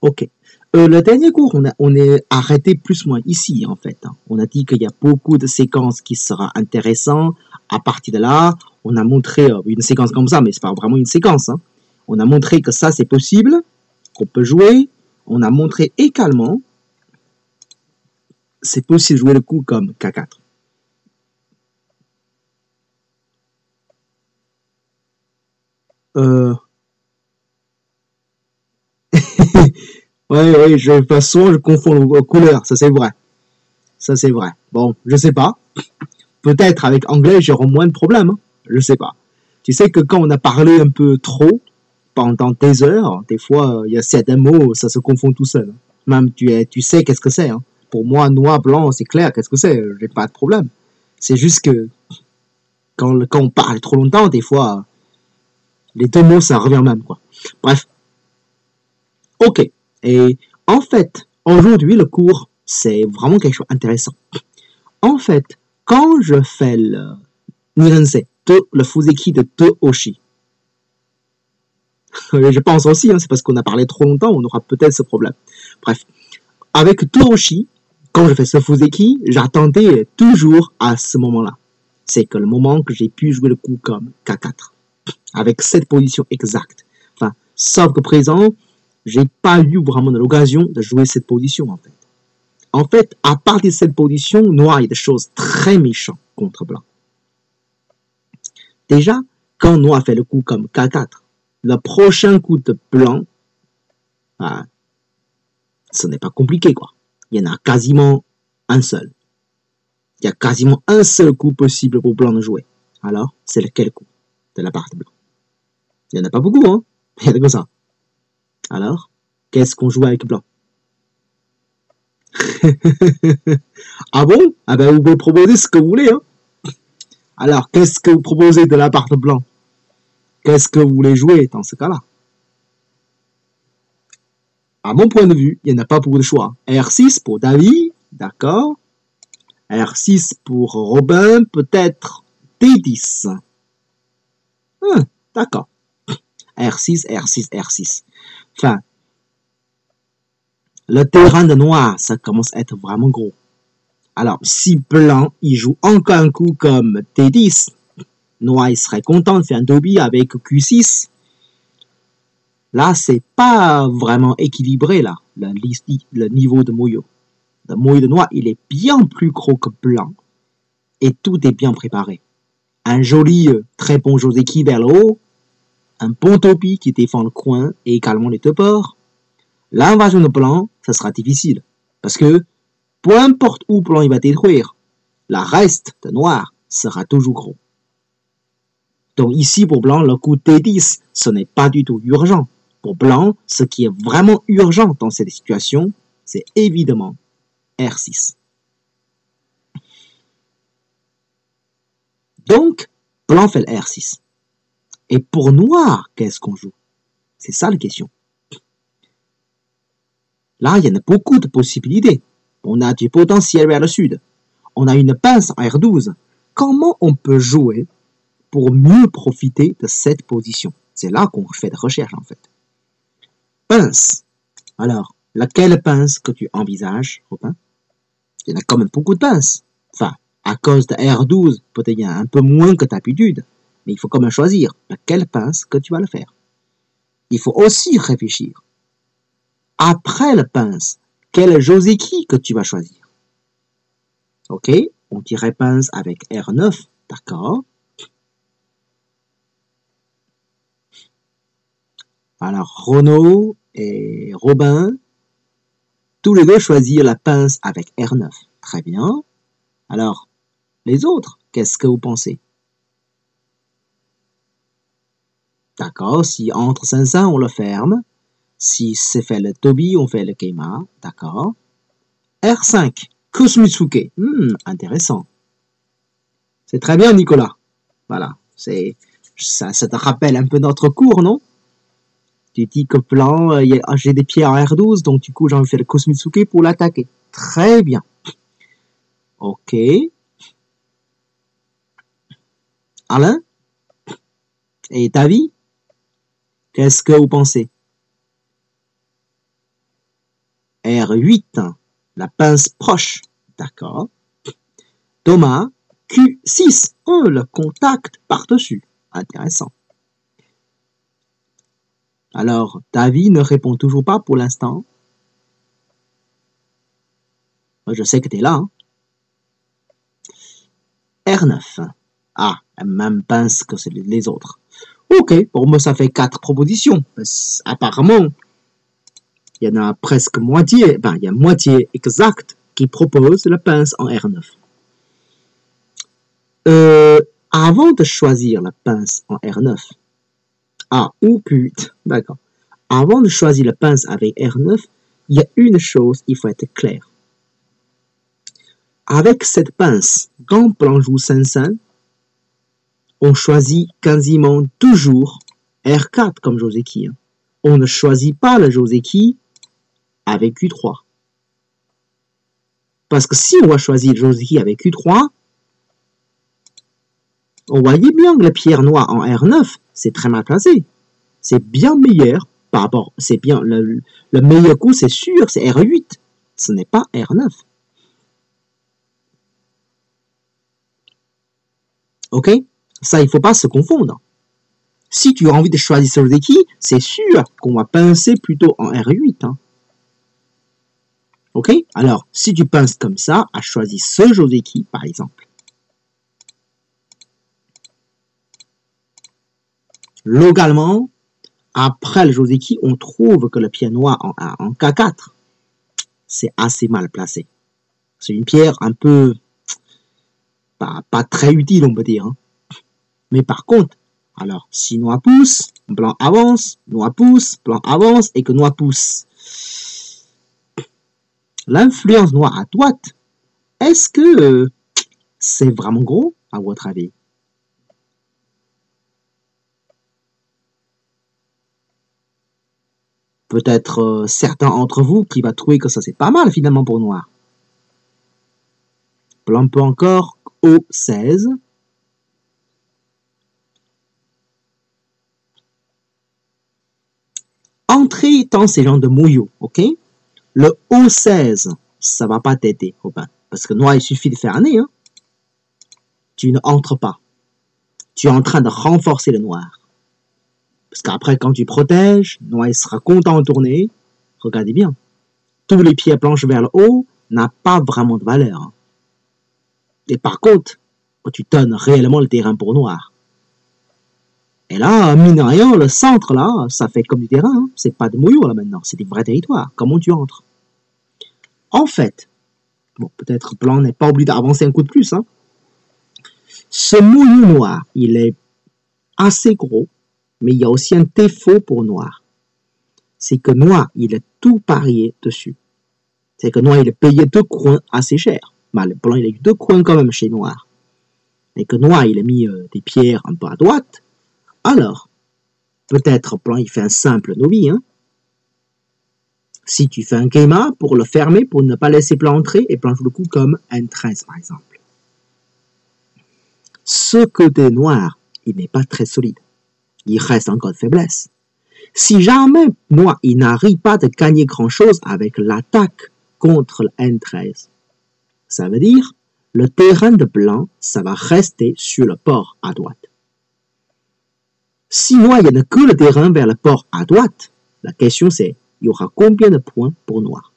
Ok. Le dernier cours, on est arrêté plus ou moins ici, en fait, hein. On a dit qu'il y a beaucoup de séquences qui sera intéressantes. À partir de là, on a montré une séquence comme ça, mais c'est pas vraiment une séquence, hein. On a montré que ça, c'est possible, qu'on peut jouer. On a montré également, c'est possible de jouer le coup comme K4. Euh... ouais, de toute façon, je confonds les couleurs, ça c'est vrai. Ça c'est vrai. Bon, je sais pas. Peut-être avec anglais, j'aurai moins de problèmes, hein. Je sais pas. Tu sais que quand on a parlé un peu trop, pendant des heures, des fois, il y a certains mots, ça se confond tout seul. Même tu sais qu'est-ce que c'est, hein. Pour moi, noir, blanc, c'est clair, qu'est-ce que c'est, j'ai pas de problème. C'est juste que quand on parle trop longtemps, des fois, les deux mots, ça revient même, quoi. Bref. Ok. Et en fait, aujourd'hui, le cours, c'est vraiment quelque chose d'intéressant. En fait, quand je fais le Nirense, le Fuseki de Tohoshi, je pense aussi, hein, c'est parce qu'on a parlé trop longtemps, on aura peut-être ce problème. Bref, avec Tohoshi, quand je fais ce Fuseki, j'attendais toujours à ce moment-là. C'est que le moment que j'ai pu jouer le coup comme K4, avec cette position exacte. Enfin, sauf que présent, j'ai pas eu vraiment l'occasion de jouer cette position, en fait. En fait, à partir de cette position, noir, il y a des choses très méchantes contre blanc. Déjà, quand noir fait le coup comme K4, le prochain coup de blanc, ah, ce n'est pas compliqué, quoi. Il y en a quasiment un seul. Il y a quasiment un seul coup possible pour blanc de jouer. Alors, c'est lequel coup de la part de blanc? Il n'y en a pas beaucoup, hein. Il y en a que ça. Alors, qu'est-ce qu'on joue avec blanc? Ah bon? Ah ben, vous pouvez proposer ce que vous voulez, hein. Alors, qu'est-ce que vous proposez de la part de blanc? Qu'est-ce que vous voulez jouer dans ce cas-là? À mon point de vue, il n'y en a pas beaucoup de choix. R6 pour David, d'accord. R6 pour Robin, peut-être D10. D'accord. R6, R6, R6. Enfin, le terrain de noir, ça commence à être vraiment gros. Alors, si blanc, il joue encore un coup comme T10, noir, il serait content de faire un dobby avec Q6. Là, c'est pas vraiment équilibré, là, le niveau de Moyo. Le Moyo de noir, il est bien plus gros que blanc. Et tout est bien préparé. Un joli, très bon Joseki vers le haut. Un bon topi qui défend le coin et également les deux bords. L'invasion de blanc, ça sera difficile. Parce que, peu importe où blanc il va détruire, la reste de noir sera toujours gros. Donc ici, pour blanc, le coup T10, ce n'est pas du tout urgent. Pour blanc, ce qui est vraiment urgent dans cette situation, c'est évidemment R6. Donc, blanc fait le R6. Et pour noir, qu'est-ce qu'on joue? C'est ça la question. Là, il y en a beaucoup de possibilités. On a du potentiel vers le sud. On a une pince en R12. Comment on peut jouer pour mieux profiter de cette position? C'est là qu'on fait des recherches, en fait. Pince. Alors, laquelle pince que tu envisages, Robin? Il y en a quand même beaucoup de pinces. Enfin, à cause de R12, peut-être il y a un peu moins que d'habitude. Mais il faut quand même choisir laquelle pince que tu vas le faire. Il faut aussi réfléchir. Après le pince, quel Joseki que tu vas choisir? Ok, on dirait pince avec R9, d'accord. Alors, Renaud et Robin, tous les deux choisirent la pince avec R9. Très bien. Alors, les autres, qu'est-ce que vous pensez? D'accord, si entre 500, on le ferme. Si c'est fait le Tobi, on fait le Keima. D'accord. R5, Kusmitsuke. Intéressant. C'est très bien, Nicolas. Voilà. Ça te rappelle un peu notre cours, non? Tu dis que blanc, j'ai des pieds en R12, donc du coup, j'ai envie de faire le Kusmitsuke pour l'attaquer. Très bien. Ok. Alain et David, qu'est-ce que vous pensez? R8, la pince proche. D'accord. Thomas, Q6. Oh, le contact par-dessus. Intéressant. Alors, David ne répond toujours pas pour l'instant. Je sais que tu es là. Hein. R9. Ah, la même pince que les autres. Ok, pour moi ça fait 4 propositions. Apparemment, il y en a presque moitié, il y a moitié exacte qui propose la pince en R9. Avant de choisir la pince en R9, d'accord. Avant de choisir la pince avec R9, il y a une chose, il faut être clair. Avec cette pince, quand on joue Sensen, on choisit quasiment toujours R4 comme Joseki. Hein. On ne choisit pas le Joseki avec Q3. Parce que si on va choisir le Joseki avec Q3, on voyait bien que la pierre noire en R9, c'est très mal placé. C'est bien meilleur par rapport, c'est bien, le meilleur coup, c'est sûr, c'est R8. Ce n'est pas R9. Ok? Ça, il ne faut pas se confondre. Si tu as envie de choisir ce Joseki, c'est sûr qu'on va pincer plutôt en R8. Hein. Ok? Alors, si tu pinces comme ça, à choisir ce Joseki, par exemple. Localement, après le Joseki, on trouve que la pierre noire en K4, c'est assez mal placé. C'est une pierre un peu, pas très utile, on peut dire. Hein. Mais par contre, alors, si noir pousse, blanc avance, noir pousse, blanc avance, et que noir pousse. L'influence noire à droite, est-ce que c'est vraiment gros, à votre avis? Peut-être certains d'entre vous qui va trouver que ça c'est pas mal finalement pour noir. Blanc peut encore O16. Entrer dans ces genres de mouillot, ok? Le O16, ça va pas t'aider, Robin. Parce que noir, il suffit de faire un nez, hein? Tu ne entres pas. Tu es en train de renforcer le noir. Parce qu'après, quand tu protèges, noir il sera content de tourner. Regardez bien. Tous les pierres blanches vers le haut n'ont pas vraiment de valeur. Hein. Et par contre, tu donnes réellement le terrain pour noir. Et là, mine de rien, le centre, là, ça fait comme du terrain. Hein. C'est pas de mouillot, là, maintenant. C'est des vrais territoires. Comment tu entres? En fait, bon, peut-être blanc n'est pas obligé d'avancer un coup de plus. Hein. Ce mouillot noir, il est assez gros, mais il y a aussi un défaut pour noir. C'est que noir, il est tout parié dessus. C'est que noir, il est payé 2 coins assez cher. Bah, le blanc, il a eu 2 coins quand même chez noir. Et que noir, il a mis des pierres un peu à droite. Alors, peut-être blanc, il fait un simple novi. Hein. Si tu fais un Keima pour le fermer, pour ne pas laisser blanc entrer, et blanc joue le coup comme N13 par exemple. Ce côté noir, il n'est pas très solide. Il reste encore de faiblesse. Si jamais noir, il n'arrive pas à gagner grand-chose avec l'attaque contre le N13, ça veut dire le terrain de blanc, ça va rester sur le port à droite. Si noir, il n'y a que le terrain vers le port à droite, la question c'est, il y aura combien de points pour noir?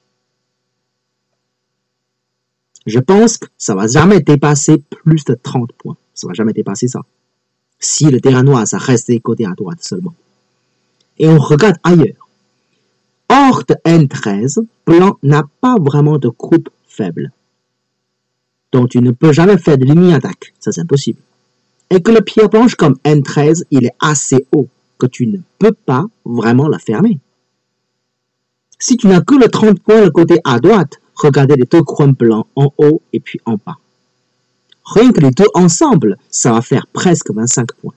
Je pense que ça ne va jamais dépasser plus de 30 points. Ça ne va jamais dépasser ça. Si le terrain noir, ça reste des côtés à droite seulement. Et on regarde ailleurs. Hors de N13, blanc n'a pas vraiment de groupe faible. Donc tu ne peux jamais faire de ligne attaque. Ça c'est impossible. Et que le pierre blanche comme N13, il est assez haut que tu ne peux pas vraiment la fermer. Si tu n'as que le 30 points le côté à droite, regardez les 2 coins blancs en haut et puis en bas. Rien que les deux ensemble, ça va faire presque 25 points.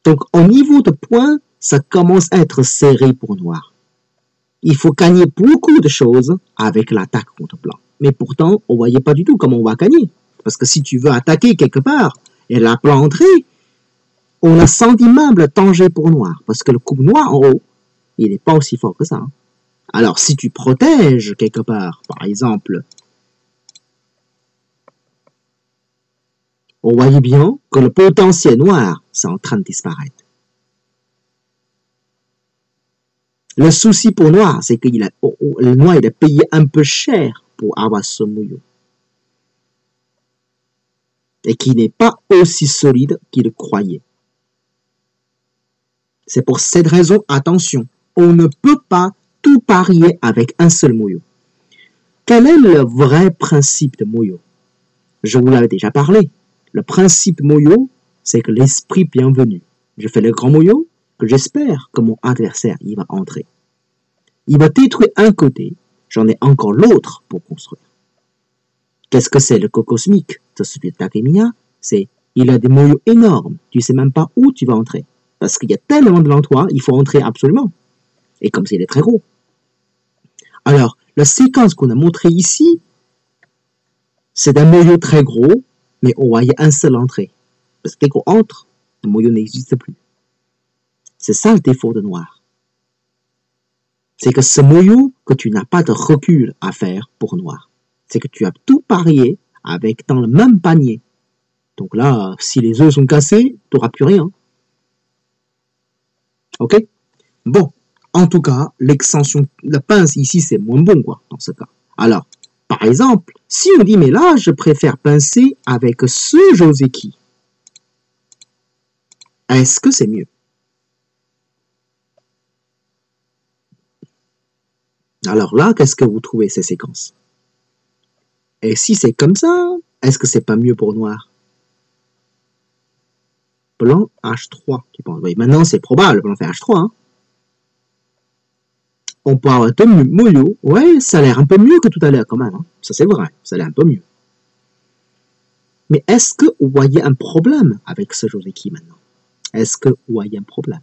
Donc au niveau de points, ça commence à être serré pour noir. Il faut gagner beaucoup de choses avec l'attaque contre blanc. Mais pourtant, on ne voyait pas du tout comment on va gagner. Parce que si tu veux attaquer quelque part, et la blanc entrée, on a senti même le danger pour noir. Parce que le coup noir en haut, il n'est pas aussi fort que ça. Hein. Alors, si tu protèges quelque part, par exemple, on voyait bien que le potentiel noir, c'est en train de disparaître. Le souci pour Noir, c'est que le Noir, il a payé un peu cher pour avoir ce Muyo. Et qui n'est pas aussi solide qu'il croyait. C'est pour cette raison, attention, on ne peut pas tout parier avec un seul Muyo. Quel est le vrai principe de Muyo? Je vous l'avais déjà parlé. Le principe Muyo, c'est que l'esprit bienvenu. Je fais le grand Muyo, que j'espère que mon adversaire y va entrer. Il va détruire un côté, j'en ai encore l'autre pour construire. Qu'est-ce que c'est le cosmique de celui de Takemiya? C'est, il a des moyaux énormes, tu sais même pas où tu vas entrer. Parce qu'il y a tellement de l'entour, il faut entrer absolument. Et comme s'il est très gros. Alors, la séquence qu'on a montrée ici, c'est d'un moyau très gros, mais on voyait un seul entrée. Parce que dès qu'on entre, le moyau n'existe plus. C'est ça le défaut de Noir. C'est que ce moyau, que tu n'as pas de recul à faire pour Noir. C'est que tu as tout parié avec dans le même panier. Donc là, si les œufs sont cassés, tu n'auras plus rien. Ok? Bon, en tout cas, l'extension, la pince ici, c'est moins bon, quoi, dans ce cas. Alors, par exemple, si on dit, mais là, je préfère pincer avec ce Joseki, est-ce que c'est mieux? Alors là, qu'est-ce que vous trouvez ces séquences? Et si c'est comme ça, est-ce que c'est pas mieux pour Noir? Blanc H3, tu penses? Oui, maintenant c'est probable, blanc fait H3. Hein. On peut avoir deux Moyo, ouais, ça a l'air un peu mieux que tout à l'heure quand même. Hein. Ça c'est vrai, ça a l'air un peu mieux. Mais est-ce que vous voyez un problème avec ce Joseki maintenant? Est-ce que vous voyez un problème?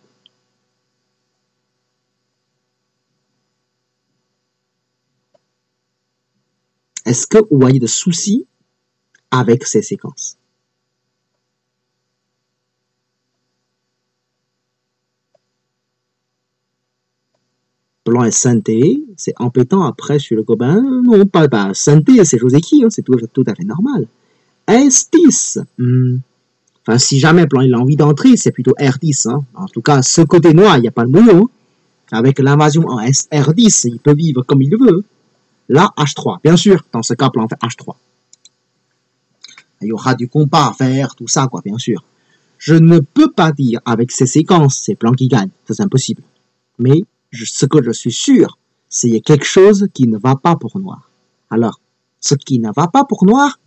Est-ce que vous voyez de soucis avec ces séquences? Blanc et synthé, c'est embêtant après sur le Gobin. Non, pas synthé, c'est Joseki, hein, c'est tout à fait normal. S10, enfin, si jamais Blanc il a envie d'entrer, c'est plutôt R10. Hein. En tout cas, ce côté noir, il n'y a pas de Moyo. Hein. Avec l'invasion en R10, il peut vivre comme il veut. Là, H3. Bien sûr, dans ce cas, Blanc fait H3. Il y aura du compas à faire, tout ça, quoi, bien sûr. Je ne peux pas dire avec ces séquences, c'est Blanc qui gagne. Ça, c'est impossible. Mais ce que je suis sûr, c'est qu'il y a quelque chose qui ne va pas pour Noir. Alors, ce qui ne va pas pour Noir,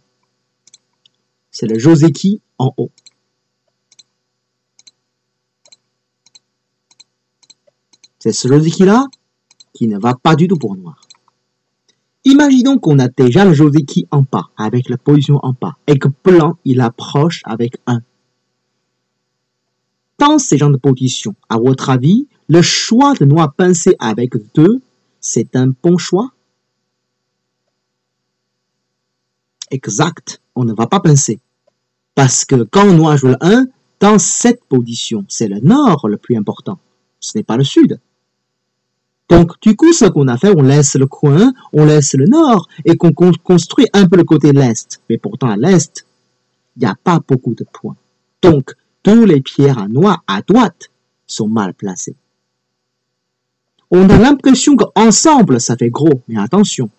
c'est le Joseki en haut. C'est ce Joseki-là qui ne va pas du tout pour Noir. Imaginons qu'on a déjà le Joseki en bas, avec la position en bas, et que Blanc, il approche avec 1. Dans ces genres de positions, à votre avis, le choix de Noir pincé avec 2, c'est un bon choix? Exact, on ne va pas pincer. Parce que quand Noir joue le 1, dans cette position, c'est le nord le plus important. Ce n'est pas le sud. Donc, du coup, ce qu'on a fait, on laisse le coin, on laisse le nord, et qu'on construit un peu le côté de l'est. Mais pourtant, à l'est, il n'y a pas beaucoup de points. Donc, tous les pierres à Noir à droite sont mal placées. On a l'impression qu'ensemble, ça fait gros, mais attention.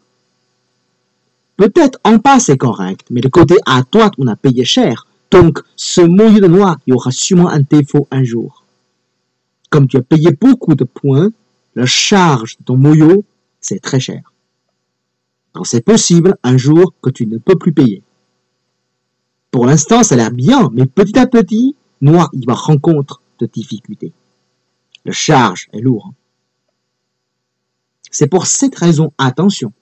Peut-être en bas, c'est correct, mais le côté à droite, on a payé cher. Donc, ce moyen de Noir, il y aura sûrement un défaut un jour. Comme tu as payé beaucoup de points, la charge de ton moyo, c'est très cher. Donc c'est possible un jour que tu ne peux plus payer. Pour l'instant, ça a l'air bien, mais petit à petit, Noir, il va rencontrer de difficultés. La charge est lourde. C'est pour cette raison, attention.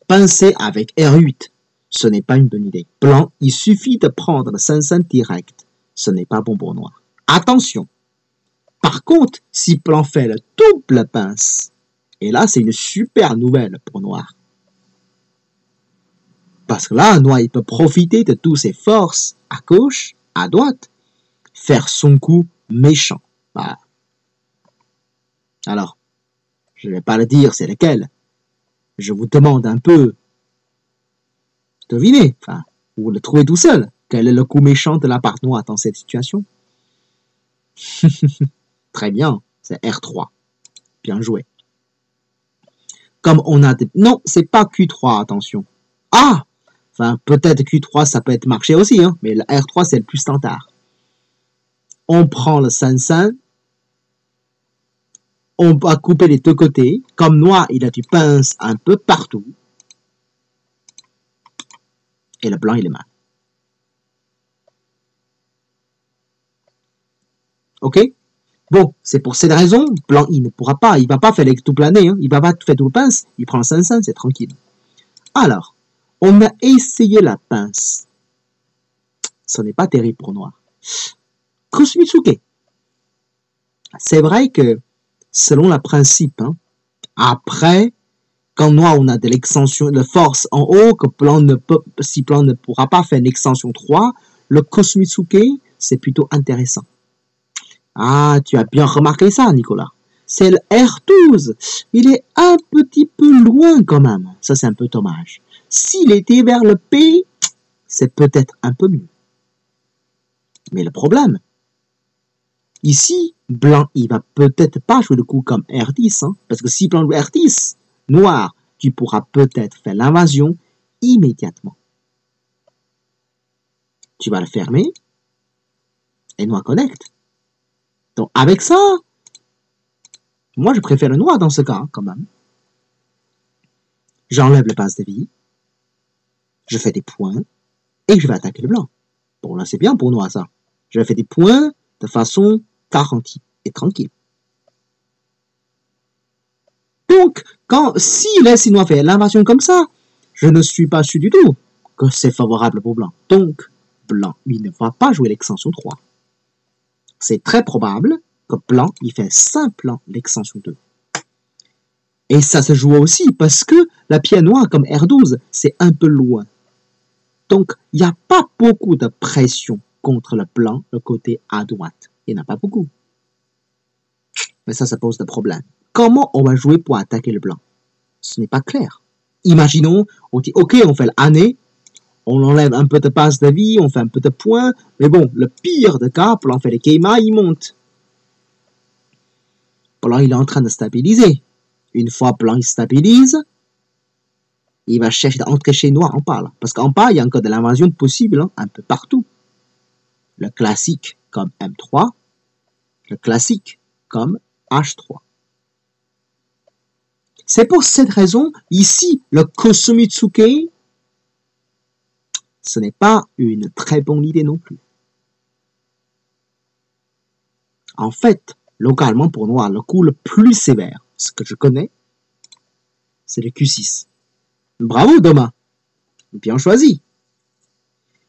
Pincer avec R8, ce n'est pas une bonne idée. Blanc, il suffit de prendre le 5-5 direct. Ce n'est pas bon pour Noir. Attention. Par contre, si Blanc fait le double pince, et là, c'est une super nouvelle pour Noir. Parce que là, Noir, il peut profiter de toutes ses forces à gauche, à droite, faire son coup méchant. Bah, Alors, je ne vais pas le dire c'est lequel. Je vous demande un peu deviner, enfin, vous le trouvez tout seul. Quel est le coup méchant de la part noire dans cette situation? Très bien, c'est R3. Bien joué. Comme on a des... Non, c'est pas Q3, attention. Ah! Enfin, peut-être Q3, ça peut être marché aussi, hein, mais le R3, c'est le plus standard. On prend le 5-5, on va couper les deux côtés. Comme noir, il a du pince un peu partout. Et le blanc, il est mal. Ok? Bon, c'est pour cette raison, blanc, il ne pourra pas, il va pas faire les tout planer, hein, il va pas faire tout le pince, il prend le 5-5, c'est tranquille. Alors, on a essayé la pince. Ce n'est pas terrible pour noir. Kosumitsuke. C'est vrai que, selon le principe, hein, après, quand noir, on a de l'extension de force en haut, que blanc ne peut, si blanc ne pourra pas faire une extension 3, le Kosumitsuke, c'est plutôt intéressant. Ah, tu as bien remarqué ça, Nicolas. C'est le R12. Il est un petit peu loin quand même. Ça, c'est un peu dommage. S'il était vers le P, c'est peut-être un peu mieux. Mais le problème, ici, blanc, il va peut-être pas jouer le coup comme R10. Hein, parce que si blanc joue R10, noir, tu pourras peut-être faire l'invasion immédiatement. Tu vas le fermer et noir connecte. Donc, avec ça, moi, je préfère le noir dans ce cas, hein, quand même. J'enlève le passe de vie, je fais des points, et je vais attaquer le blanc. Bon, là, c'est bien pour noir, ça. Je fais des points de façon garantie et tranquille. Donc, s'il laisse noir faire l'invasion comme ça, je ne suis pas sûr du tout que c'est favorable pour blanc. Donc, blanc, il ne va pas jouer l'extension 3. C'est très probable que blanc, il fait simplement l'extension 2. Et ça se joue aussi parce que la pierre noire comme R12, c'est un peu loin. Donc, il n'y a pas beaucoup de pression contre le blanc, le côté à droite. Il n'y en a pas beaucoup. Mais ça pose des problèmes. Comment on va jouer pour attaquer le blanc? Ce n'est pas clair. Imaginons, on dit, ok, on fait l'année, on enlève un peu de passe de vie, on fait un peu de points, mais bon, le pire des cas, blanc fait les Keima, il monte. Blanc, il est en train de stabiliser. Une fois blanc, il stabilise, il va chercher d'entrer chez noir en bas. Parce qu'en bas, il y a encore de l'invasion possible, hein, un peu partout. Le classique comme M3, le classique comme H3. C'est pour cette raison, ici, le Kosumitsuke, ce n'est pas une très bonne idée non plus. En fait, localement pour noir, le coup le plus sévère, ce que je connais, c'est le Q6. Bravo, Doma. Bien choisi.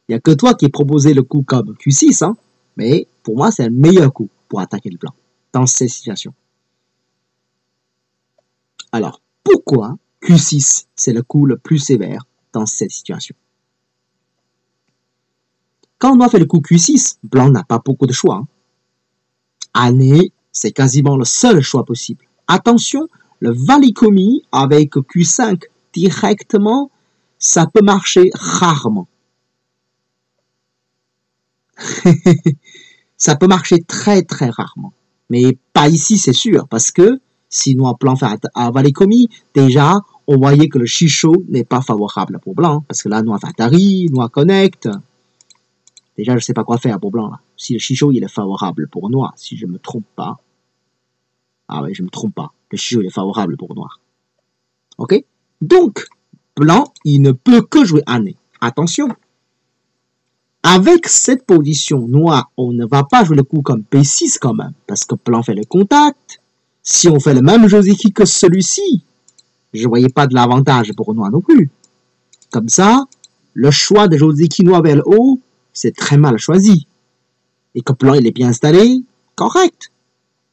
Il n'y a que toi qui ai proposé le coup comme Q6, hein, mais pour moi, c'est le meilleur coup pour attaquer le blanc dans ces situations. Alors, pourquoi Q6, c'est le coup le plus sévère dans cette situation? Quand on a fait le coup Q6, blanc n'a pas beaucoup de choix. Hein. Année, c'est quasiment le seul choix possible. Attention, le valikomi avec Q5 directement, ça peut marcher rarement. Ça peut marcher très très rarement. Mais pas ici, c'est sûr, parce que si noir blanc fait à valikomi, déjà, on voyait que le Shisho n'est pas favorable pour blanc, parce que là, noir fait Atari, noir connecte. Déjà, je sais pas quoi faire pour blanc, là. Si le Shisho, il est favorable pour noir, si je me trompe pas. Ah oui, je me trompe pas. Le Shisho, il est favorable pour noir. Ok? Donc, blanc, il ne peut que jouer année. Attention. Avec cette position noire, on ne va pas jouer le coup comme P6 quand même, parce que blanc fait le contact. Si on fait le même Joseki que celui-ci, je voyais pas de l'avantage pour noir non plus. Comme ça, le choix de Joseki noir vers le haut, c'est très mal choisi. Et que blanc il est bien installé, correct.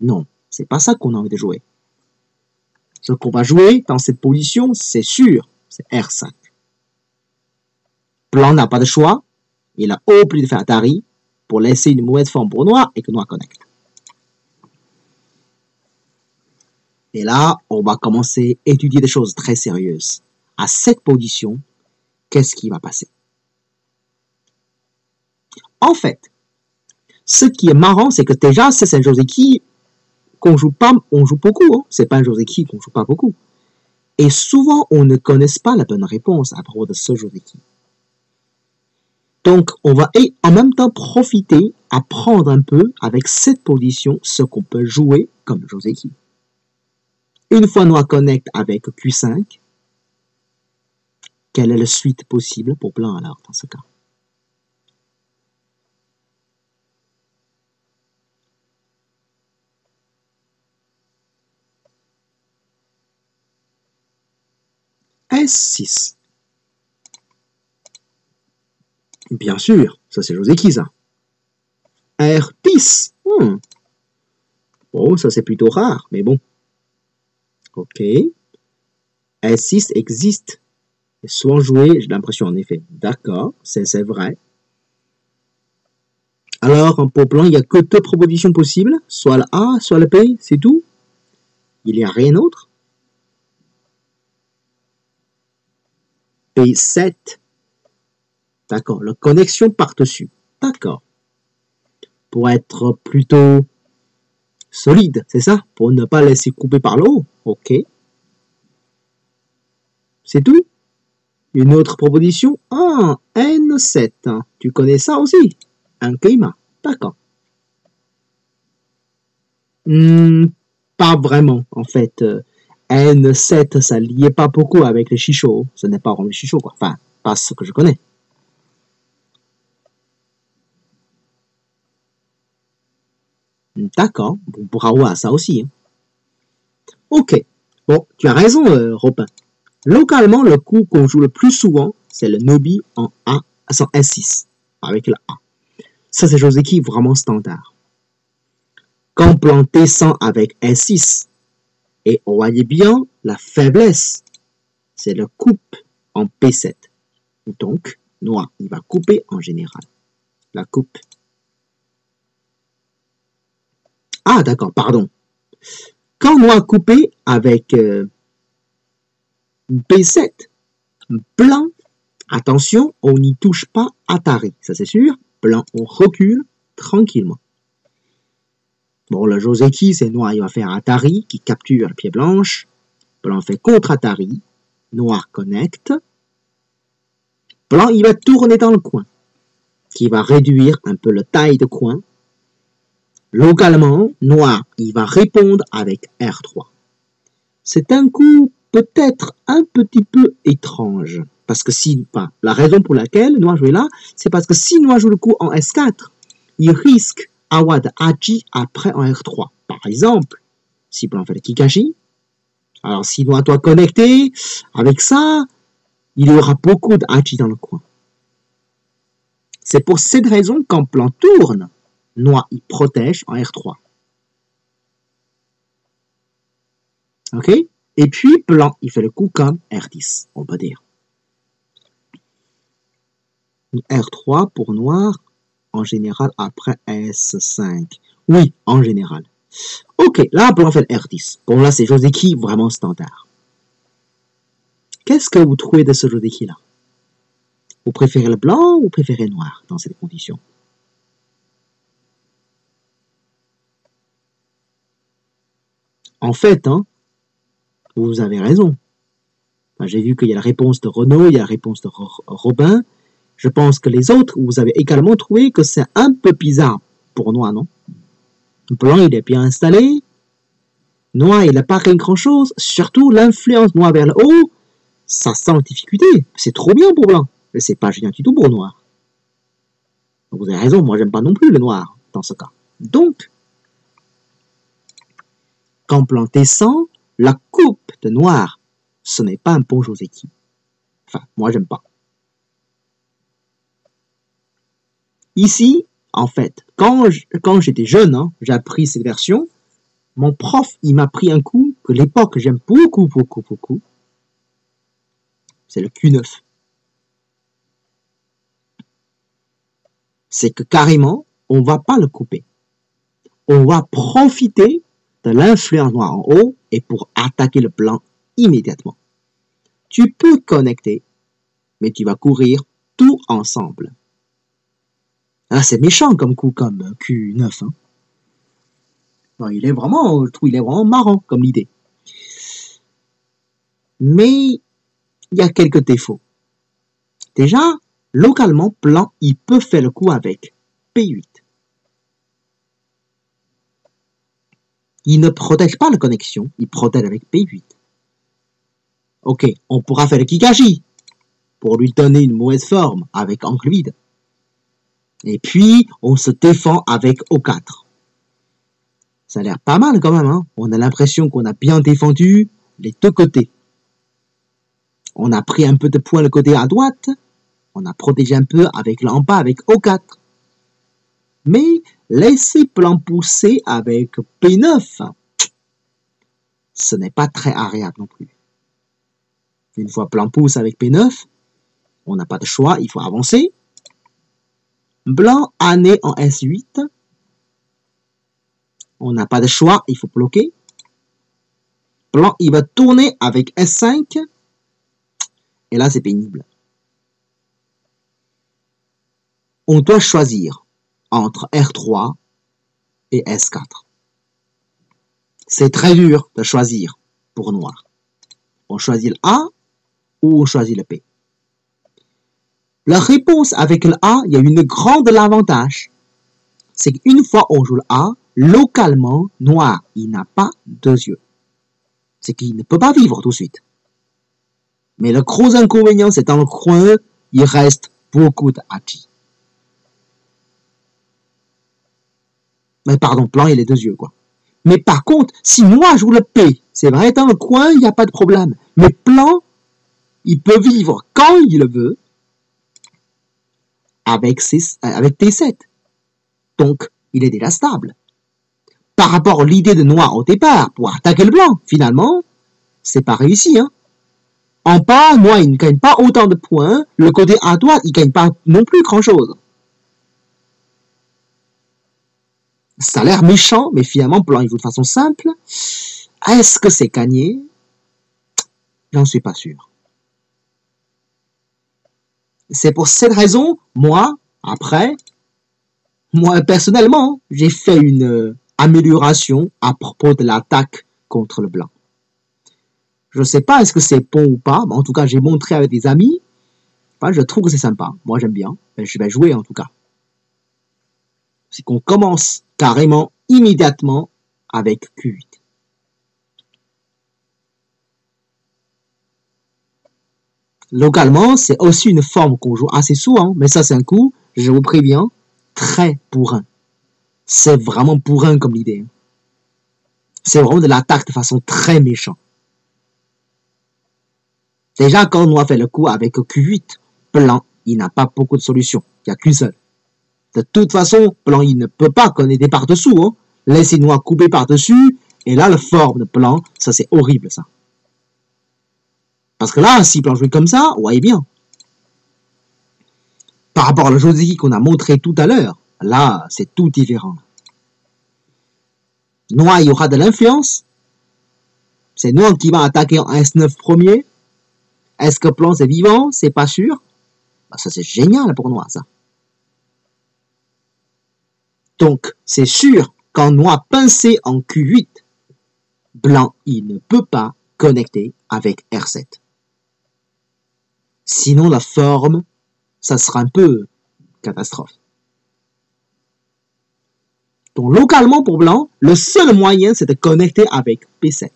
Non, c'est pas ça qu'on a envie de jouer. Ce qu'on va jouer dans cette position, c'est sûr, c'est R5. Blanc n'a pas de choix, il a oublié de faire Atari pour laisser une mauvaise forme pour noir et que noir connecte. Et là, on va commencer à étudier des choses très sérieuses. À cette position, qu'est-ce qui va passer? En fait, ce qui est marrant, c'est que déjà, c'est un Joseki qu'on joue pas, on joue beaucoup. Hein. C'est pas un Joseki qu'on joue pas beaucoup. Et souvent, on ne connaît pas la bonne réponse à propos de ce Joseki. Donc, on va en même temps profiter, apprendre un peu avec cette position ce qu'on peut jouer comme Joseki. Une fois Noir connecte avec Q5, quelle est la suite possible pour blanc alors dans ce cas? S6. Bien sûr, ça c'est Joseki ça. R10. Bon, ça c'est plutôt rare, mais bon. Ok. S6 existe. Et souvent joué, j'ai l'impression en effet. D'accord, c'est vrai. Alors, pour blanc, il n'y a que deux propositions possibles. Soit la A, soit la B, c'est tout. Il n'y a rien d'autre. P7. D'accord, la connexion part dessus. D'accord. Pour être plutôt solide, c'est ça? Pour ne pas laisser couper par le haut. Ok. C'est tout? Une autre proposition? Ah, N7. Tu connais ça aussi? Un climat. D'accord. Pas vraiment, en fait. N7, ça liait pas beaucoup avec les chichots. Ce n'est pas vraiment les chichots, quoi. Enfin, pas ce que je connais. D'accord. Bravo à ça aussi. Hein. Ok. Bon, tu as raison, Robin. Localement, le coup qu'on joue le plus souvent, c'est le Nobi en A, sans S6, avec le A. Ça, c'est Joseki vraiment standard. Quand plan descend avec S6, et on voyait bien la faiblesse, c'est le coupe en P7. Donc, Noir, il va couper en général. La coupe. Ah, d'accord, pardon. Quand Noir coupé avec P7, blanc, attention, on n'y touche pas Atari, ça c'est sûr. Blanc, on recule tranquillement. Bon, le Joseki, c'est Noir, il va faire Atari qui capture le pied blanche. Blanc fait contre Atari. Noir connecte. Blanc, il va tourner dans le coin, qui va réduire un peu la taille de coin. Localement, Noir, il va répondre avec R3. C'est un coup peut-être un petit peu étrange. Parce que si, enfin, la raison pour laquelle Noir jouait là, c'est parce que si Noir joue le coup en S4, il risque avoir de Hachi après en R3. Par exemple, si Blanc fait le Kikashi, alors si Noir doit connecter, avec ça, il y aura beaucoup de Hachi dans le coin. C'est pour cette raison quand Blanc tourne, Noir il protège en R3. Ok? Et puis Blanc il fait le coup comme R10, on peut dire. R3 pour Noir, en général après S5. Oui, en général. Ok, là Blanc fait le R10. Bon là c'est Joseki vraiment standard. Qu'est-ce que vous trouvez de ce Joseki là? Vous préférez le blanc ou vous préférez le noir dans ces conditions? En fait, hein, vous avez raison. J'ai vu qu'il y a la réponse de Renaud, il y a la réponse de Robin. Je pense que les autres, vous avez également trouvé que c'est un peu bizarre pour Noir, non? Blanc, il est bien installé. Noir, il n'a pas rien grand-chose. Surtout, l'influence Noir vers le haut, ça sent la difficulté. C'est trop bien pour Blanc. Mais c'est pas génial du tout pour Noir. Donc, vous avez raison, moi, j'aime pas non plus le Noir dans ce cas. Donc, quand Blanc descend, la coupe de Noir, ce n'est pas un bon Joseki. Enfin, moi, j'aime pas. Ici, en fait, quand j'étais jeune, hein, j'ai appris cette version. Mon prof, il m'a pris un coup que l'époque j'aime beaucoup, beaucoup, beaucoup. C'est le Q9. C'est que carrément, on va pas le couper. On va profiter de l'influence noire en haut et pour attaquer le blanc immédiatement. Tu peux connecter, mais tu vas courir tout ensemble. Ah, c'est méchant comme coup, comme Q9. Hein. Non, il est vraiment marrant comme idée. Mais il y a quelques défauts. Déjà, localement, blanc, il peut faire le coup avec P8. Il ne protège pas la connexion, il protège avec P8. Ok, on pourra faire le Kikashi pour lui donner une mauvaise forme avec angle vide. Et puis, on se défend avec O4. Ça a l'air pas mal quand même, hein. On a l'impression qu'on a bien défendu les deux côtés. On a pris un peu de points le côté à droite, on a protégé un peu avec l'en bas avec O4. Mais laisser blanc pousser avec P9, ce n'est pas très agréable non plus. Une fois blanc pousse avec P9, on n'a pas de choix, il faut avancer. Blanc a né en S8. On n'a pas de choix, il faut bloquer. Blanc, il va tourner avec S5. Et là, c'est pénible. On doit choisir entre R3 et S4. C'est très dur de choisir pour noir. On choisit le A ou on choisit le P. La réponse avec le A, il y a une grande avantage. C'est qu'une fois on joue le A, localement, noir, il n'a pas deux yeux. C'est qu'il ne peut pas vivre tout de suite. Mais le gros inconvénient, c'est dans le coin, il reste beaucoup de hachi. Mais pardon, blanc, il a les deux yeux, quoi. Mais par contre, si moi je joue le P, c'est vrai, dans le coin, il n'y a pas de problème. Mais blanc, il peut vivre quand il le veut avec T7. Donc, il est déjà stable. Par rapport à l'idée de noir au départ, pour attaquer le blanc, finalement, c'est pas réussi, hein. En bas, noir, il ne gagne pas autant de points. Le côté à droite, il ne gagne pas non plus grand-chose. Ça a l'air méchant, mais finalement, blanc, il joue de façon simple. Est-ce que c'est gagné? J'en suis pas sûr. C'est pour cette raison, moi, personnellement, j'ai fait une amélioration à propos de l'attaque contre le blanc. Je ne sais pas est-ce que c'est bon ou pas, mais en tout cas, j'ai montré avec des amis. Enfin, je trouve que c'est sympa. Moi, j'aime bien. Je vais jouer en tout cas. C'est qu'on commence carrément, immédiatement, avec Q8. Localement, c'est aussi une forme qu'on joue assez souvent, mais ça, c'est un coup, je vous préviens, très bourrin. C'est vraiment bourrin comme idée. C'est vraiment de l'attaque de façon très méchante. Déjà, quand on a fait le coup avec Q8, blanc, il n'a pas beaucoup de solutions. Il n'y a qu'une seule. De toute façon, blanc, il ne peut pas connecter par-dessous. Hein. Laissez noir couper par-dessus. Et là, la forme de blanc, ça c'est horrible, ça. Parce que là, si blanc jouait comme ça, vous voyez bien. Par rapport à la Josie qu'on a montré tout à l'heure, là, c'est tout différent. Noir, il y aura de l'influence. C'est noir qui va attaquer en S9 premier. Est-ce que blanc c'est vivant? C'est pas sûr. Bah, ça c'est génial pour noir, ça. Donc, c'est sûr, quand noir pincé en Q8, blanc, il ne peut pas connecter avec R7. Sinon, la forme, ça sera un peu catastrophe. Donc, localement pour blanc, le seul moyen, c'est de connecter avec P7.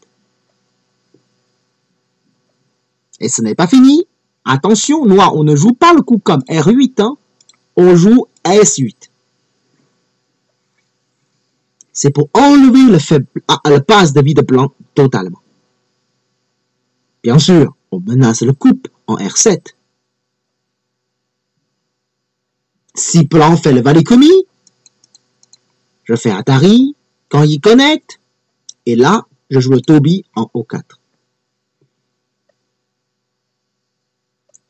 Et ce n'est pas fini. Attention, noir, on ne joue pas le coup comme R8, hein. On joue S8. C'est pour enlever le passe de vie de blanc totalement. Bien sûr, on menace le coupe en R7. Si blanc fait le Valikomi, je fais Atari, quand il connecte, et là, je joue le Toby en O4.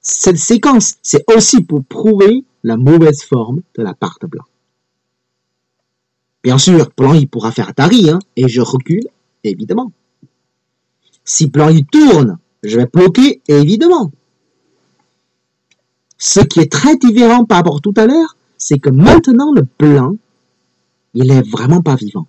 Cette séquence, c'est aussi pour prouver la mauvaise forme de la part de blanc. Bien sûr, blanc, il pourra faire Atari, hein, et je recule, évidemment. Si blanc, il tourne, je vais bloquer, évidemment. Ce qui est très différent par rapport à tout à l'heure, c'est que maintenant, le blanc, il est vraiment pas vivant.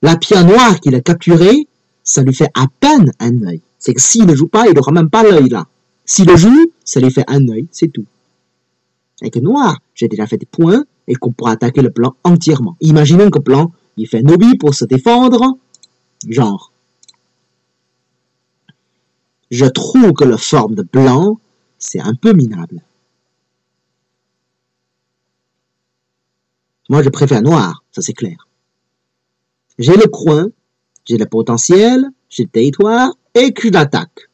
La pierre noire qu'il a capturée, ça lui fait à peine un œil. C'est que s'il ne joue pas, il n'aura même pas l'œil là. S'il le joue, ça lui fait un œil, c'est tout. Avec le noir, j'ai déjà fait des points et qu'on pourra attaquer le blanc entièrement. Imaginons que le blanc, il fait un obi pour se défendre, genre. Je trouve que la forme de blanc, c'est un peu minable. Moi, je préfère noir, ça c'est clair. J'ai le coin, j'ai le potentiel, j'ai le territoire et que je l'attaque.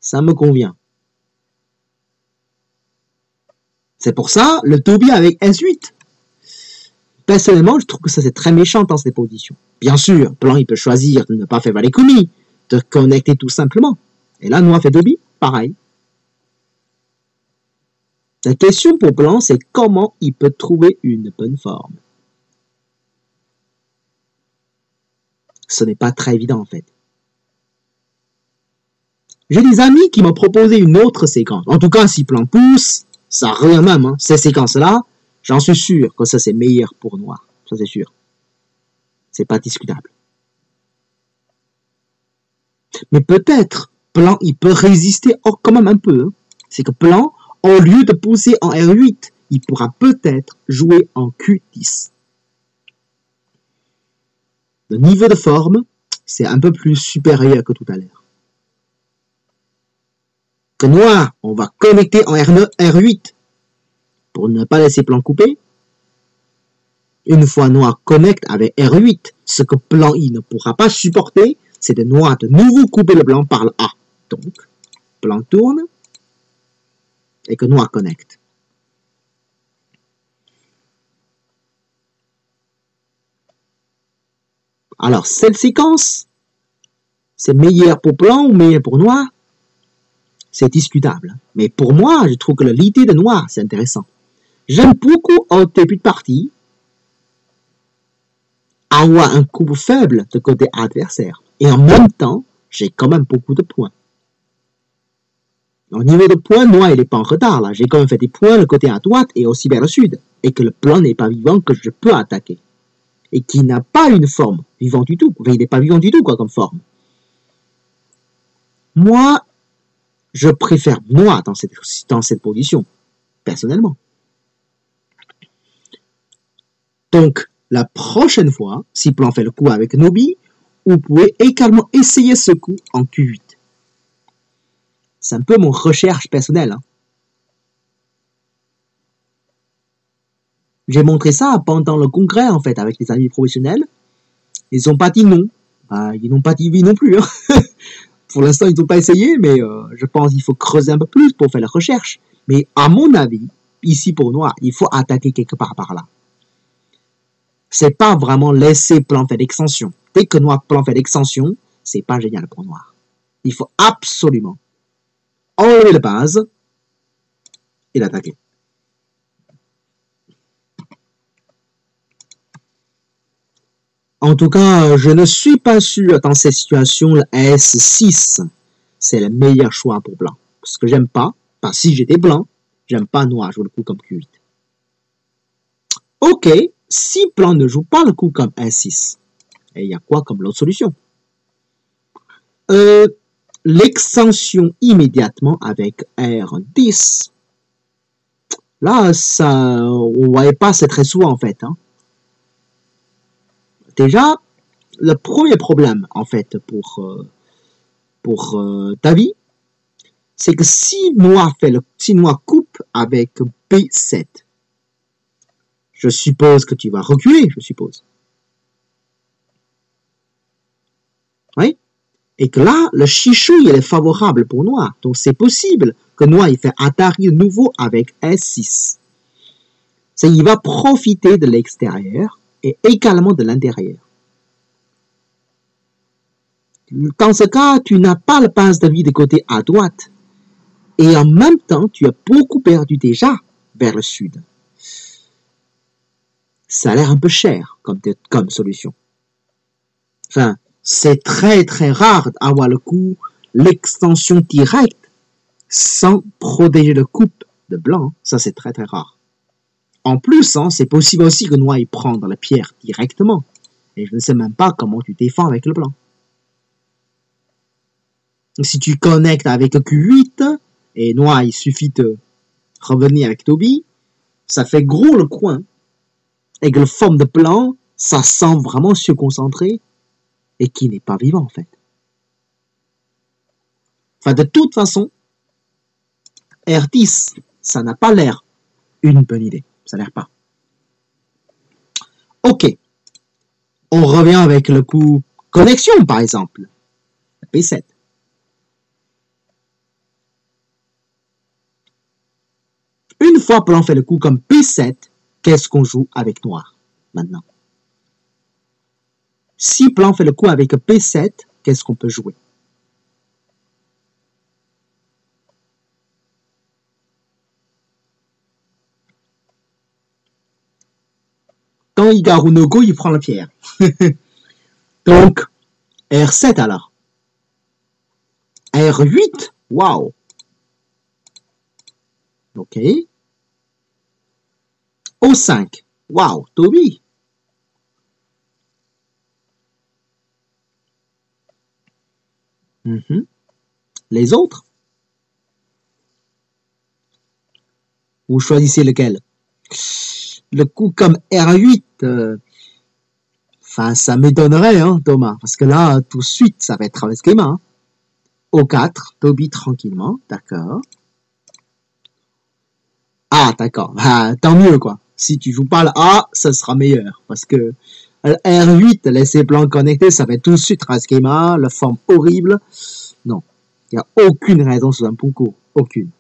Ça me convient. C'est pour ça, le Toby avec S8. Personnellement, je trouve que ça c'est très méchant dans cette position. Bien sûr, blanc il peut choisir de ne pas faire Valécomi, de connecter tout simplement. Et là, noir fait Toby, pareil. La question pour blanc, c'est comment il peut trouver une bonne forme. Ce n'est pas très évident en fait. J'ai des amis qui m'ont proposé une autre séquence. En tout cas, si blanc pousse, ça revient même. Hein. Ces séquences-là, j'en suis sûr que ça c'est meilleur pour noir. Ça c'est sûr. C'est pas discutable. Mais peut-être, blanc, il peut résister quand même un peu. Hein. C'est que blanc, au lieu de pousser en R8, il pourra peut-être jouer en Q10. Le niveau de forme, c'est un peu plus supérieur que tout à l'heure. Que noir, on va connecter en R9, R8 pour ne pas laisser blanc couper. Une fois noir connecte avec R8, ce que blanc il ne pourra pas supporter, c'est de noir de nouveau couper le blanc par le A. Donc, blanc tourne et que noir connecte. Alors, cette séquence, c'est meilleur pour blanc ou meilleur pour noir? C'est discutable. Mais pour moi, je trouve que l'idée de noir, c'est intéressant. J'aime beaucoup au début de partie avoir un coup faible de côté adversaire. Et en même temps, j'ai quand même beaucoup de points. Au niveau de points, noir, il n'est pas en retard là. J'ai quand même fait des points le côté à droite et aussi vers le sud. Et que le blanc n'est pas vivant, que je peux attaquer. Et qui n'a pas une forme vivante du tout. Enfin, il n'est pas vivant du tout quoi, comme forme. Moi, je préfère noir dans cette position, personnellement. Donc, la prochaine fois, si blanc fait le coup avec Nobi, vous pouvez également essayer ce coup en Q8. C'est un peu mon recherche personnelle. Hein. J'ai montré ça pendant le congrès, en fait, avec les amis professionnels. Ils n'ont pas dit non. Ils n'ont pas dit oui non plus. Hein. Pour l'instant, ils n'ont pas essayé, mais je pense qu'il faut creuser un peu plus pour faire la recherche. Mais à mon avis, ici pour noir, il faut attaquer quelque part par là. C'est pas vraiment laisser blanc faire l'extension. Dès que noir blanc fait l'extension, c'est pas génial pour noir. Il faut absolument enlever la base et l'attaquer. En tout cas, je ne suis pas sûr dans cette situation, le S6, c'est le meilleur choix pour blanc. Parce que j'aime pas, si j'étais blanc, j'aime pas noir jouer le coup comme Q8. Ok, si blanc ne joue pas le coup comme S6, il y a quoi comme l'autre solution? L'extension immédiatement avec R10. Là, ça, on voyait pas, c'est très souvent en fait. Hein. Déjà, le premier problème en fait pour David, c'est que si noir coupe avec B7, je suppose que tu vas reculer, je suppose. Oui. Et que là, le chichou, il est favorable pour noir. Donc, c'est possible que noir, il fait Atari de nouveau avec S6. Il va profiter de l'extérieur et également de l'intérieur. Dans ce cas, tu n'as pas le base de vie de côté à droite. Et en même temps, tu as beaucoup perdu déjà vers le sud. Ça a l'air un peu cher comme solution. Enfin, c'est très très rare d'avoir le coup, l'extension directe sans protéger le coupe de blanc. Ça, c'est très très rare. En plus, hein, c'est possible aussi que noir il prend dans la pierre directement. Et je ne sais même pas comment tu défends avec le blanc. Si tu connectes avec Q8, et noir, il suffit de revenir avec Toby, ça fait gros le coin. Et que le forme de blanc, ça sent vraiment se concentrer et qui n'est pas vivant en fait. Enfin, de toute façon, R10, ça n'a pas l'air une bonne idée. Ça n'a l'air pas. Ok. On revient avec le coup connexion, par exemple. P7. Une fois que l'on fait le coup comme P7, qu'est-ce qu'on joue avec noir maintenant? Si plan fait le coup avec P7, qu'est-ce qu'on peut jouer? Quand Igaru no Go, il prend la pierre. Donc, R7 alors. R8, waouh. Ok. O5, waouh, Toby. Les autres? Vous choisissez lequel? Le coup comme R8, enfin, ça m'étonnerait, hein, Thomas, parce que là, tout de suite, ça va être le schéma. Hein. O4, Toby tranquillement, d'accord. Ah, d'accord, bah, tant mieux, quoi. Si tu joues pas le A, ça sera meilleur, parce que R8, laisser blanc connecté, ça va être tout de suite un schéma, la forme horrible. Non, il n'y a aucune raison sur un Punko, aucune.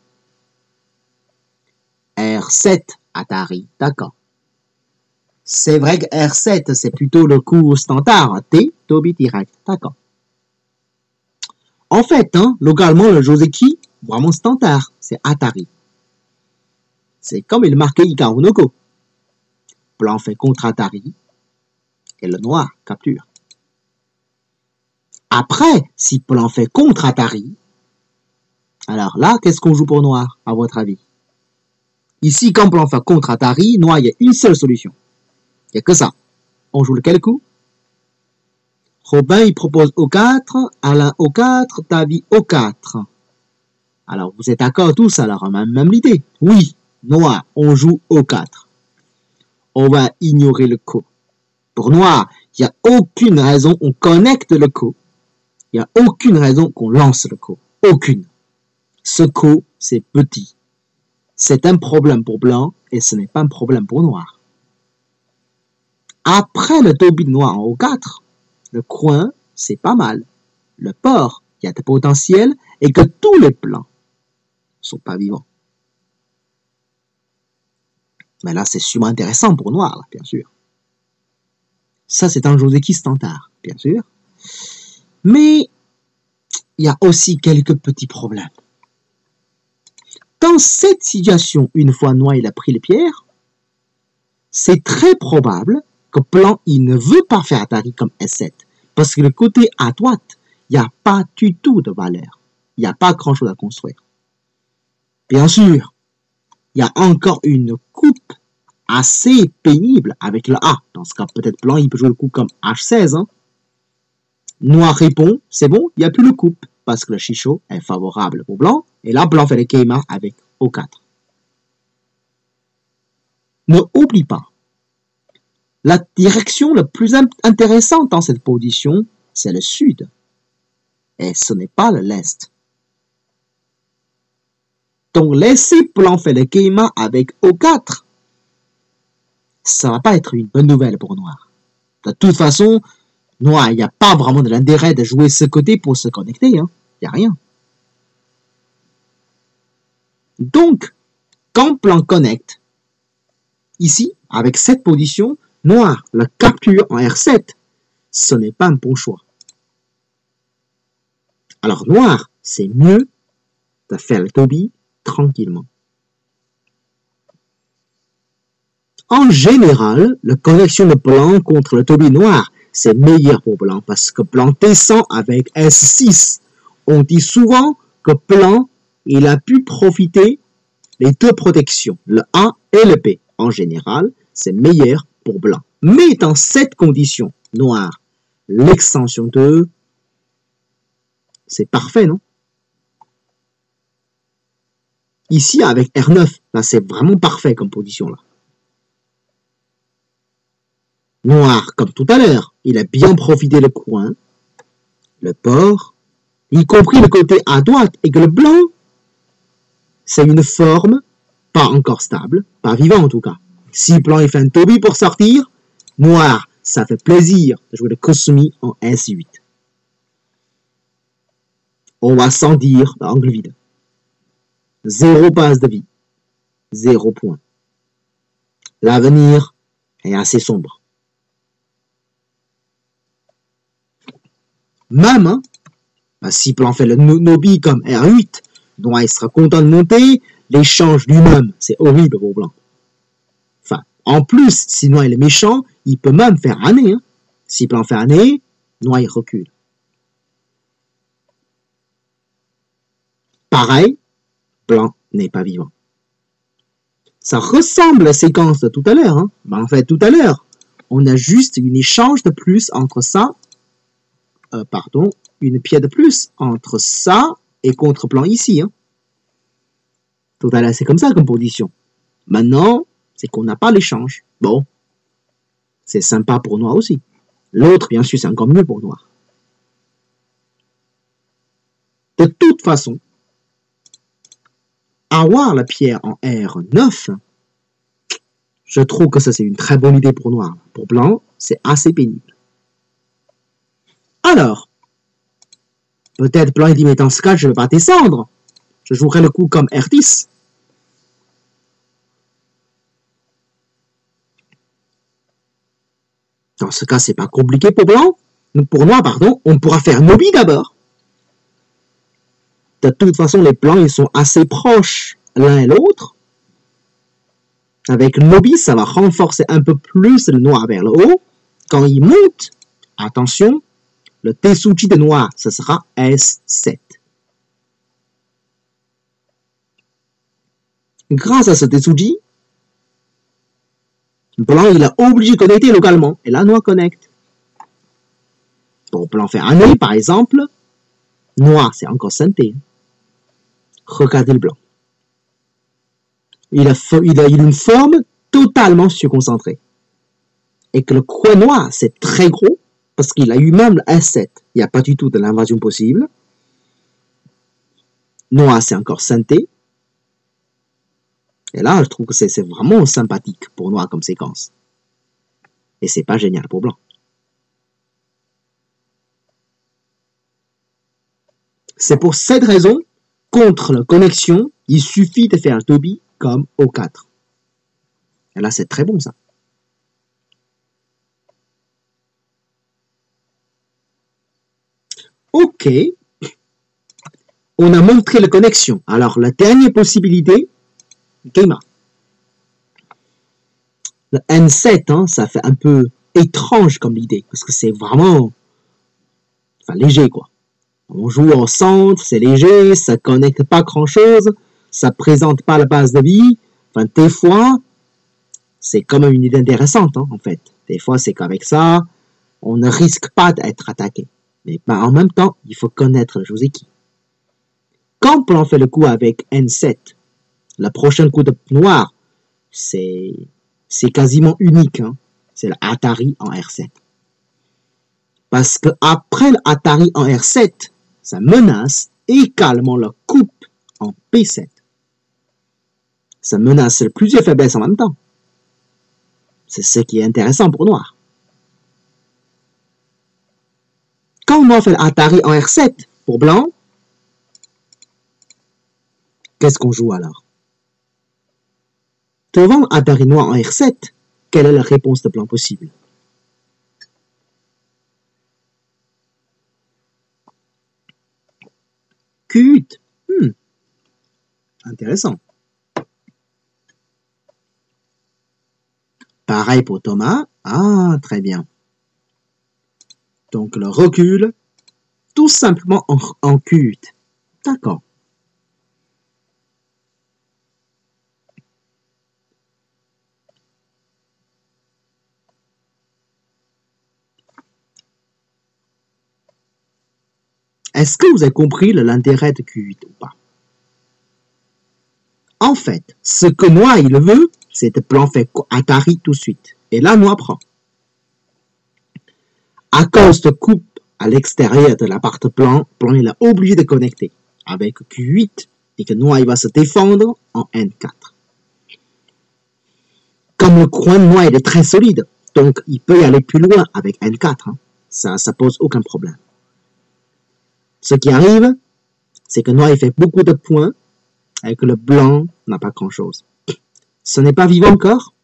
R7, Atari, d'accord. C'est vrai que R7, c'est plutôt le coup standard. T, Toby direct. D'accord. En fait, hein, localement, le Joseki, vraiment standard, c'est Atari. C'est comme il marquait Hikaru no Go. Blanc fait contre Atari et le noir capture. Après, si blanc fait contre Atari, alors là, qu'est-ce qu'on joue pour noir, à votre avis? Ici, quand blanc fait contre Atari, noir, il y a une seule solution. Il n'y a que ça. On joue lequel coup? Robin, il propose O4, Alain O4, Tavi O4. Alors, vous êtes d'accord tous, alors, même l'idée. Oui, noir, on joue O4. On va ignorer le co. Pour noir, il n'y a aucune raison, on connecte le co. Il n'y a aucune raison qu'on lance le co. Aucune. Ce co, c'est petit. C'est un problème pour blanc et ce n'est pas un problème pour noir. Après le Toby noir en O4, le coin, c'est pas mal. Le port, il y a des potentiels et que tous les blancs sont pas vivants. Mais là, c'est sûrement intéressant pour noir, là, bien sûr. Ça, c'est un Joseki standard, bien sûr. Mais il y a aussi quelques petits problèmes. Dans cette situation, une fois noir il a pris les pierres, c'est très probable que blanc il ne veut pas faire Atari comme S7. Parce que le côté à droite, il n'y a pas du tout de valeur. Il n'y a pas grand chose à construire. Bien sûr, il y a encore une coupe assez pénible avec le A. Dans ce cas, peut-être blanc, il peut jouer le coup comme H16. Hein. Noir répond, c'est bon, il n'y a plus le coupe. Parce que le Shisho est favorable au blanc. Et là, blanc fait le Keima avec O4. Ne oublie pas, la direction la plus intéressante dans cette position, c'est le sud. Et ce n'est pas l'est. Donc, laisser blanc faire le Keima avec O4, ça va pas être une bonne nouvelle pour noir. De toute façon, noir, il n'y a pas vraiment de l'intérêt de jouer ce côté pour se connecter. Hein. Il n'y a rien. Donc, quand blanc connecte, ici, avec cette position, noir le capture en R7. Ce n'est pas un bon choix. Alors, noir, c'est mieux de faire le Toby tranquillement. En général, la connexion de blanc contre le taubis noir, c'est meilleur pour blanc parce que blanc descend avec S6. On dit souvent que blanc, il a pu profiter les deux protections, le A et le B. En général, c'est meilleur pour blanc. Mais dans cette condition, noir, l'extension 2, c'est parfait, non? Ici, avec R9, là, c'est vraiment parfait comme position, là. Noir, comme tout à l'heure, il a bien profité le coin, le port, y compris le côté à droite, et que le blanc, c'est une forme pas encore stable, pas vivant en tout cas. Si blanc il fait un taubis pour sortir, noir, ça fait plaisir de jouer le Kusumi en S8. On va sans dire l'angle vide. Zéro base de vie. 0 point. L'avenir est assez sombre. Même, hein, si blanc fait le nobi comme R8, noir il sera content de monter, l'échange lui-même, c'est horrible pour blanc. Enfin, en plus, si noir il est méchant, il peut même faire un nez. Hein. Si blanc fait un nez, noir il recule. Pareil, blanc n'est pas vivant. Ça ressemble à la séquence de tout à l'heure. Hein. Ben, en fait, tout à l'heure, on a juste une échange de plus entre ça, une pièce de plus entre ça et contre blanc ici. Hein. Tout à l'heure, c'est comme ça comme position. Maintenant, c'est qu'on n'a pas l'échange. Bon, c'est sympa pour noir aussi. L'autre, bien sûr, c'est encore mieux pour noir. De toute façon, avoir la pierre en R9, je trouve que ça c'est une très bonne idée pour noir. Pour blanc, c'est assez pénible. Alors, peut-être blanc il dit, mais dans ce cas, je ne vais pas descendre. Je jouerai le coup comme R10. Dans ce cas, c'est pas compliqué pour blanc. Pour noir, pardon, on pourra faire nobi d'abord. De toute façon, les blancs, ils sont assez proches l'un et l'autre. Avec nobi, ça va renforcer un peu plus le noir vers le haut. Quand il monte, attention, le Tetsuji de noir, ce sera S7. Grâce à ce Tetsuji, blanc, il a obligé de connecter localement. Et là, noir connecte. Pour blanc faire un nez, par exemple, noir, c'est encore synthé. Regardez le blanc. Il a une forme totalement surconcentrée. Et que le coin noir, c'est très gros, parce qu'il a eu même le S7. Il n'y a pas du tout de l'invasion possible. Noir, c'est encore synthé. Et là, je trouve que c'est vraiment sympathique pour noir comme séquence. Et c'est pas génial pour blanc. C'est pour cette raison, contre la connexion, il suffit de faire un toby comme O4. Et là, c'est très bon, ça. Ok. On a montré la connexion. Alors, la dernière possibilité, Geima. Le N7, hein, ça fait un peu étrange comme idée, parce que c'est vraiment léger, quoi. On joue au centre, c'est léger, ça connecte pas grand-chose, ça présente pas la base de vie. Enfin, des fois, c'est quand même une idée intéressante, hein, en fait. Des fois, c'est qu'avec ça, on ne risque pas d'être attaqué. Mais en même temps, il faut connaître le Joseki. Quand on fait le coup avec N7, le prochain coup de noir, c'est quasiment unique. Hein. C'est l'Atari en R7. Parce que après l'Atari en R7, ça menace également la coupe en P7. Ça menace plusieurs faiblesses en même temps. C'est ce qui est intéressant pour noir. Quand on fait l'Atari en R7 pour blanc, qu'est-ce qu'on joue alors? Devant Atari noir en R7, quelle est la réponse de blanc possible? Q8. Intéressant. Pareil pour Thomas. Ah, très bien. Donc le recul, tout simplement en Q8. D'accord. Est-ce que vous avez compris l'intérêt de Q8 ou pas? En fait, ce que Noah il veut, c'est que plan fait Atari tout de suite. Et là, Noah prend. À cause de coupe à l'extérieur de l'appart-plan, plan il est obligé de connecter avec Q8 et que Noah il va se défendre en N4. Comme le coin de Noah il est très solide, donc il peut y aller plus loin avec N4. Hein. Ça pose aucun problème. Ce qui arrive, c'est que Noah il fait beaucoup de points et que le blanc n'a pas grand-chose. Ce n'est pas vivant encore.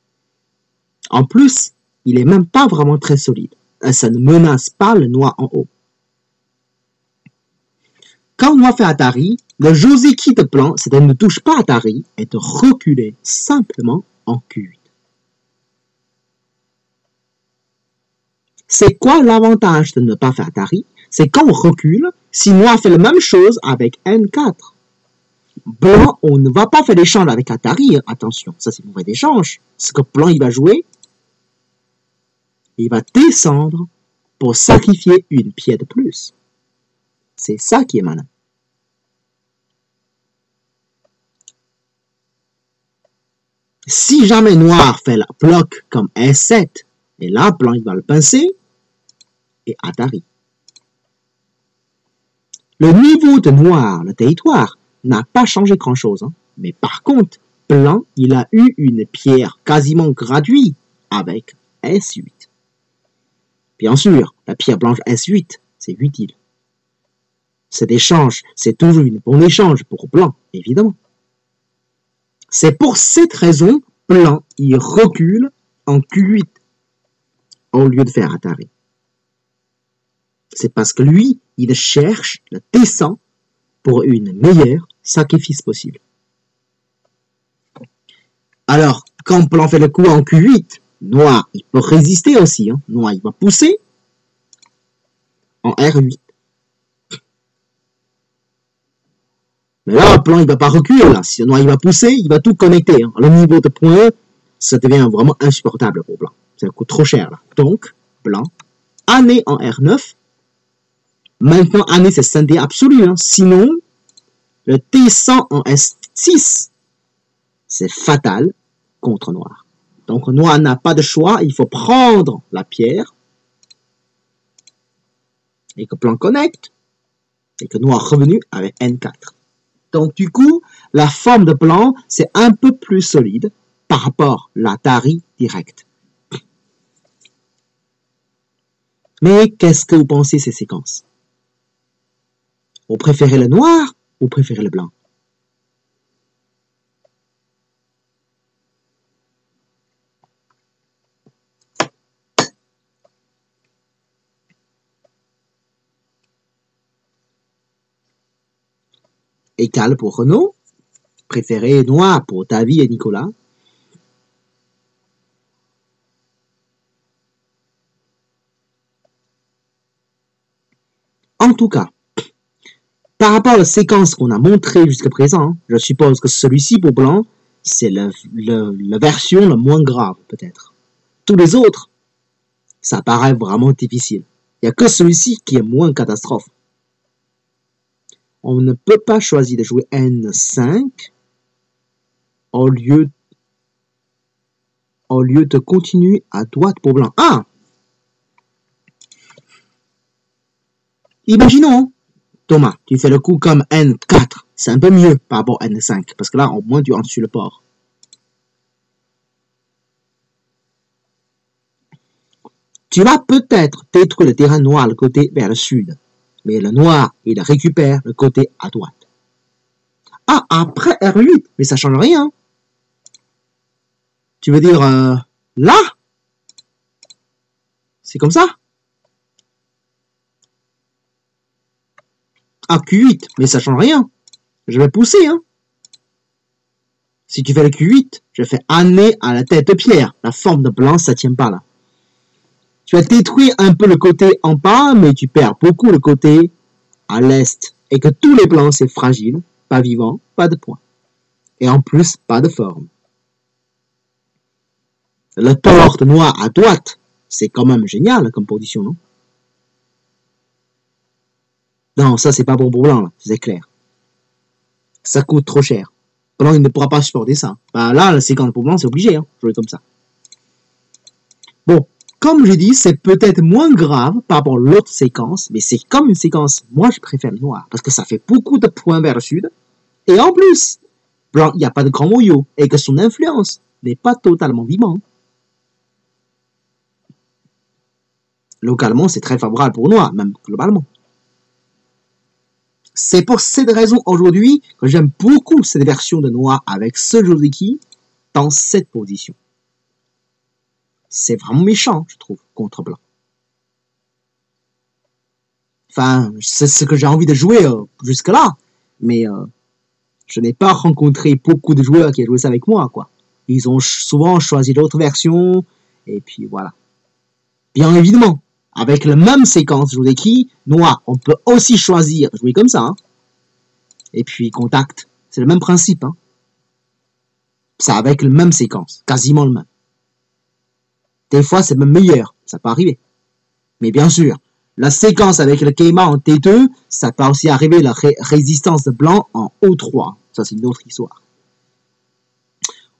En plus, il est même pas vraiment très solide. Ça ne menace pas le Noir en haut. Quand Noir fait Atari, le Joseki de plan, c'est de ne touche pas Atari et de reculer simplement en Q8. C'est quoi l'avantage de ne pas faire Atari? C'est quand on recule, si Noir fait la même chose avec N4. Blanc, on ne va pas faire l'échange avec Atari, attention, ça c'est mauvais échange. Ce que blanc il va jouer, il va descendre pour sacrifier une pierre de plus. C'est ça qui est malin. Si jamais noir fait la bloc comme S7, et là, blanc il va le pincer, et Atari. Le niveau de noir, le territoire, n'a pas changé grand-chose. Hein. Mais par contre, blanc, il a eu une pierre quasiment gratuite avec S8. Bien sûr, la pierre blanche S8, c'est utile. Cet échange, c'est toujours une bonne échange pour blanc, évidemment. C'est pour cette raison, blanc, il recule en Q8 au lieu de faire Atari. C'est parce que lui, il cherche le descend pour une meilleure sacrifice possible. Alors, quand blanc fait le coup en Q8, noir, il peut résister aussi. Hein. Noir, il va pousser en R8. Mais là, blanc, il ne va pas reculer. Là. Si noir, il va pousser, il va tout connecter. Hein. Le niveau de points, ça devient vraiment insupportable pour blanc. Ça coûte trop cher. Là. Donc, blanc, année en R9. Maintenant, année, c'est scindé absolu. Hein. Sinon, le descend en S6, c'est fatal contre noir. Donc, noir n'a pas de choix. Il faut prendre la pierre. Et que blanc connecte. Et que noir revenu avec N4. Donc, du coup, la forme de blanc, c'est un peu plus solide par rapport à l'Atari direct. Mais qu'est-ce que vous pensez de ces séquences? Vous préférez le noir ou vous préférez le blanc? Égal pour Renaud. Préféré noir pour David et Nicolas. En tout cas, par rapport à la séquence qu'on a montrée jusqu'à présent, je suppose que celui-ci pour blanc, c'est la version la moins grave, peut-être. Tous les autres, ça paraît vraiment difficile. Il n'y a que celui-ci qui est moins catastrophe. On ne peut pas choisir de jouer N5 au lieu de continuer à droite pour blanc. Ah! Imaginons, Thomas, tu fais le coup comme N4. C'est un peu mieux par rapport à N5, parce que là, au moins, tu entres sur le port. Tu vas peut-être détruire le terrain noir le côté vers le sud, mais le noir, il récupère le côté à droite. Ah, après R8, mais ça change rien. Tu veux dire, là? C'est comme ça? Ah, Q8, mais ça change rien. Je vais pousser, hein. Si tu fais le Q8, je fais un nez à la tête de pierre. La forme de blanc, ça tient pas là. Tu as détruit un peu le côté en bas, mais tu perds beaucoup le côté à l'est. Et que tous les blancs, c'est fragile, pas vivant, pas de points. Et en plus, pas de forme. Le tort de noir à droite, c'est quand même génial comme position, non? Non, ça c'est pas bon pour blanc, là, c'est clair. Ça coûte trop cher. Blanc, il ne pourra pas supporter ça. Bah là, la séquence pour blanc, c'est obligé, hein, jouer comme ça. Bon, comme j'ai dit, c'est peut-être moins grave par rapport à l'autre séquence, mais c'est comme une séquence, moi je préfère le noir, parce que ça fait beaucoup de points vers le sud, et en plus, blanc, il n'y a pas de grand moyau, et que son influence n'est pas totalement vivant. Localement, c'est très favorable pour noir, même globalement. C'est pour cette raison aujourd'hui que j'aime beaucoup cette version de noir avec ce Joseki dans cette position. C'est vraiment méchant, je trouve, contre blanc. Enfin, c'est ce que j'ai envie de jouer jusque-là, mais je n'ai pas rencontré beaucoup de joueurs qui ont joué ça avec moi, quoi. Ils ont souvent choisi d'autres versions, et puis voilà. Bien évidemment, avec la même séquence Joseki, noir, on peut aussi choisir jouer comme ça, hein. Et puis contact, c'est le même principe, hein. C'est avec la même séquence, quasiment le même. Des fois, c'est même meilleur, ça peut arriver. Mais bien sûr, la séquence avec le Keima en T2, ça peut aussi arriver la résistance de blanc en O3. Ça, c'est une autre histoire.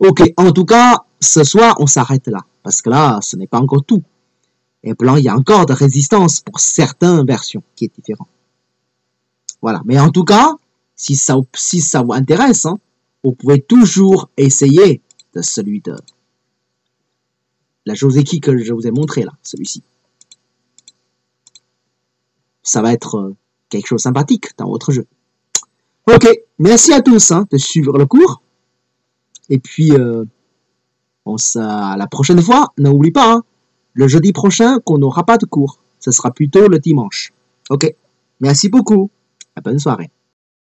Ok, en tout cas, ce soir, on s'arrête là. Parce que là, ce n'est pas encore tout. Et blanc, il y a encore de résistance pour certaines versions qui est différente. Voilà, mais en tout cas, si ça vous intéresse, hein, vous pouvez toujours essayer de celui de la Joseki que je vous ai montré là, celui-ci. Ça va être quelque chose de sympathique dans votre jeu. Ok, merci à tous hein, de suivre le cours. Et puis, à la prochaine fois, n'oublie pas, hein, le jeudi prochain qu'on n'aura pas de cours. Ce sera plutôt le dimanche. Ok, merci beaucoup. À bonne soirée.